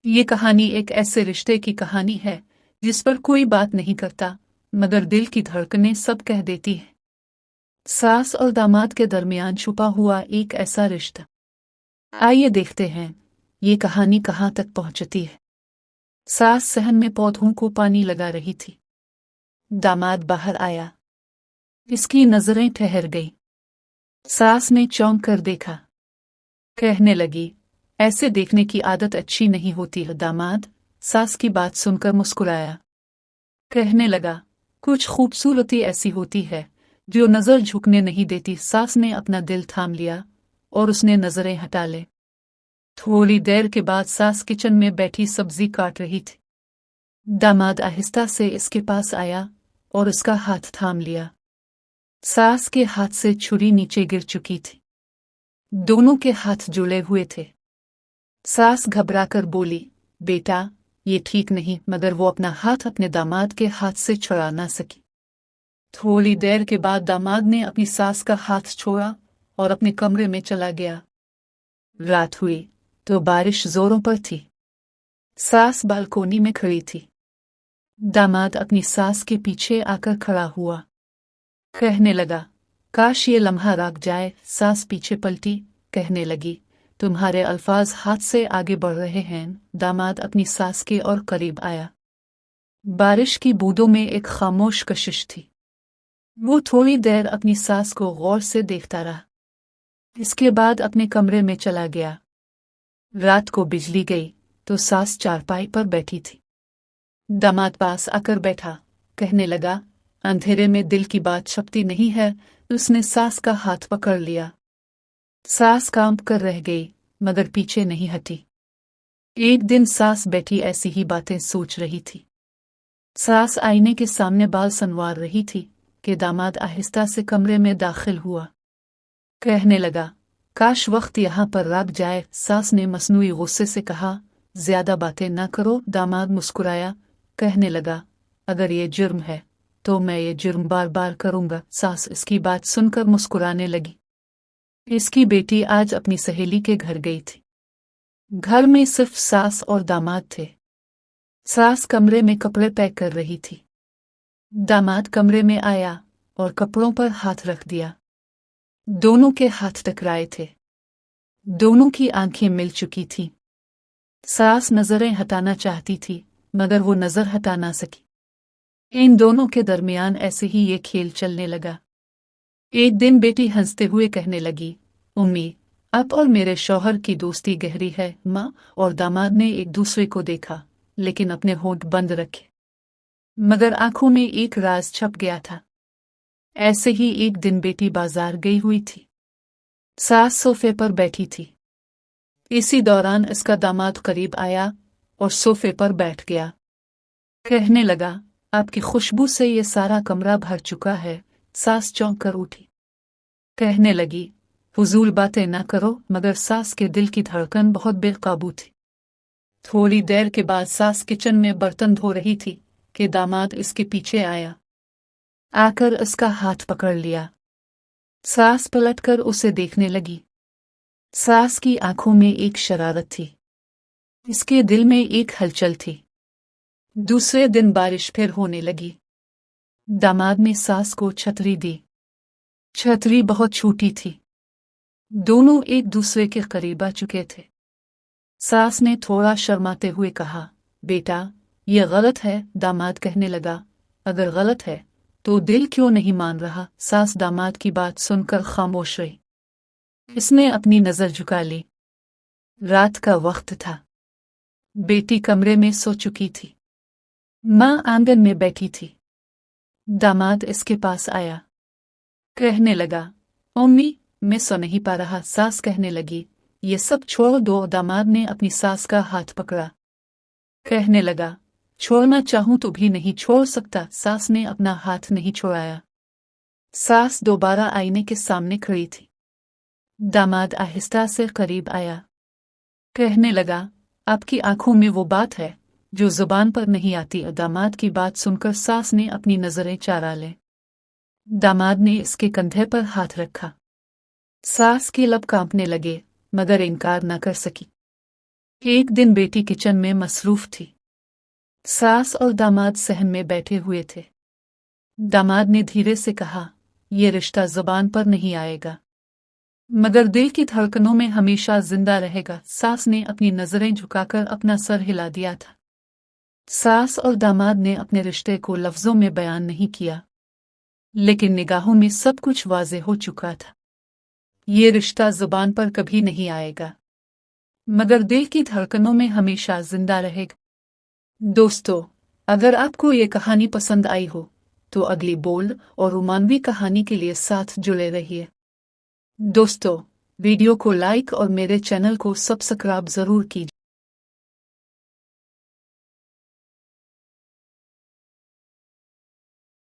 ये कहानी एक ऐसे रिश्ते की कहानी है जिस पर कोई बात नहीं करता, मगर दिल की धड़कनें सब कह देती है। सास और दामाद के दरमियान छुपा हुआ एक ऐसा रिश्ता। आइए देखते हैं ये कहानी कहाँ तक पहुंचती है। सास सहन में पौधों को पानी लगा रही थी। दामाद बाहर आया। इसकी नजरें ठहर गई। सास ने चौंक कर देखा। कहने लगी, ऐसे देखने की आदत अच्छी नहीं होती है। दामाद सास की बात सुनकर मुस्कुराया। कहने लगा, कुछ खूबसूरती ऐसी होती है जो नजर झुकने नहीं देती। सास ने अपना दिल थाम लिया और उसने नजरें हटा ले। थोड़ी देर के बाद सास किचन में बैठी सब्जी काट रही थी। दामाद आहिस्ता से इसके पास आया और उसका हाथ थाम लिया। सास के हाथ से छुरी नीचे गिर चुकी थी। दोनों के हाथ जुड़े हुए थे। सास घबराकर बोली, बेटा ये ठीक नहीं, मगर वो अपना हाथ अपने दामाद के हाथ से छुड़ा ना सकी। थोड़ी देर के बाद दामाद ने अपनी सास का हाथ छोड़ा और अपने कमरे में चला गया। रात हुई तो बारिश जोरों पर थी। सास बालकोनी में खड़ी थी। दामाद अपनी सास के पीछे आकर खड़ा हुआ। कहने लगा, काश ये लम्हा रुक जाए। सास पीछे पलटी। कहने लगी, तुम्हारे अल्फाज हाथ से आगे बढ़ रहे हैं। दामाद अपनी सास के और करीब आया। बारिश की बूंदों में एक खामोश कशिश थी। वो थोड़ी देर अपनी सास को गौर से देखता रहा। इसके बाद अपने कमरे में चला गया। रात को बिजली गई तो सास चारपाई पर बैठी थी। दामाद पास आकर बैठा। कहने लगा, अंधेरे में दिल की बात छपती नहीं है। उसने सास का हाथ पकड़ लिया। सास कांप कर रह गई, मगर पीछे नहीं हटी। एक दिन सास बैठी ऐसी ही बातें सोच रही थी। सास आईने के सामने बाल संवार रही थी कि दामाद आहिस्ता से कमरे में दाखिल हुआ। कहने लगा, काश वक्त यहाँ पर रुक जाए। सास ने मसनूई गुस्से से कहा, ज्यादा बातें ना करो। दामाद मुस्कुराया। कहने लगा, अगर ये जुर्म है तो मैं ये जुर्म बार बार करूंगा। सास इसकी बात सुनकर मुस्कुराने लगी। इसकी बेटी आज अपनी सहेली के घर गई थी। घर में सिर्फ सास और दामाद थे। सास कमरे में कपड़े पैक कर रही थी। दामाद कमरे में आया और कपड़ों पर हाथ रख दिया। दोनों के हाथ टकराए थे। दोनों की आंखें मिल चुकी थीं। सास नजरें हटाना चाहती थी, मगर वो नजर हटा ना सकी। इन दोनों के दरमियान ऐसे ही ये खेल चलने लगा। एक दिन बेटी हंसते हुए कहने लगी, उम्मी, अब और मेरे शौहर की दोस्ती गहरी है। माँ और दामाद ने एक दूसरे को देखा, लेकिन अपने होंठ बंद रखे। मगर आंखों में एक राज छप गया था। ऐसे ही एक दिन बेटी बाजार गई हुई थी। सास सोफे पर बैठी थी। इसी दौरान इसका दामाद करीब आया और सोफे पर बैठ गया। कहने लगा, आपकी खुशबू से ये सारा कमरा भर चुका है। सास चौंक कर उठी। कहने लगी, फजूल बातें ना करो। मगर सास के दिल की धड़कन बहुत बेकाबू थी। थोड़ी देर के बाद सास किचन में बर्तन धो रही थी कि दामाद इसके पीछे आया। आकर उसका हाथ पकड़ लिया। सास पलटकर उसे देखने लगी। सास की आंखों में एक शरारत थी। इसके दिल में एक हलचल थी। दूसरे दिन बारिश फिर होने लगी। दामाद ने सास को छतरी दी। छतरी बहुत छोटी थी। दोनों एक दूसरे के करीब आ चुके थे। सास ने थोड़ा शर्माते हुए कहा, बेटा ये गलत है। दामाद कहने लगा, अगर गलत है तो दिल क्यों नहीं मान रहा। सास दामाद की बात सुनकर खामोश रही। इसने अपनी नजर झुका ली। रात का वक्त था। बेटी कमरे में सो चुकी थी। माँ आंगन में बैठी थी। दामाद इसके पास आया। कहने लगा, उम्मी, मैं सो नहीं पा रहा। सास कहने लगी, ये सब छोड़ दो। दामाद ने अपनी सास का हाथ पकड़ा। कहने लगा, छोड़ना चाहूं तो भी नहीं छोड़ सकता। सास ने अपना हाथ नहीं छोड़ाया। सास दोबारा आईने के सामने खड़ी थी। दामाद आहिस्ता से करीब आया। कहने लगा, आपकी आंखों में वो बात है जो जुबान पर नहीं आती। दामाद की बात सुनकर सास ने अपनी नजरें चुरा ले। दामाद ने इसके कंधे पर हाथ रखा। सास के लब कांपने लगे, मगर इनकार न कर सकी। एक दिन बेटी किचन में मसरूफ थी। सास और दामाद सहन में बैठे हुए थे। दामाद ने धीरे से कहा, ये रिश्ता जुबान पर नहीं आएगा, मगर दिल की धड़कनों में हमेशा जिंदा रहेगा। सास ने अपनी नजरें झुकाकर अपना सर हिला दिया था। सास और दामाद ने अपने रिश्ते को लफ्जों में बयान नहीं किया, लेकिन निगाहों में सब कुछ वाज़ेह हो चुका था। ये रिश्ता जुबान पर कभी नहीं आएगा, मगर दिल की धड़कनों में हमेशा जिंदा रहेगा। दोस्तों, अगर आपको ये कहानी पसंद आई हो तो अगली बोल्ड और रोमांवी कहानी के लिए साथ जुड़े रहिए। दोस्तों, वीडियो को लाइक और मेरे चैनल को सब्सक्राइब जरूर कीजिए।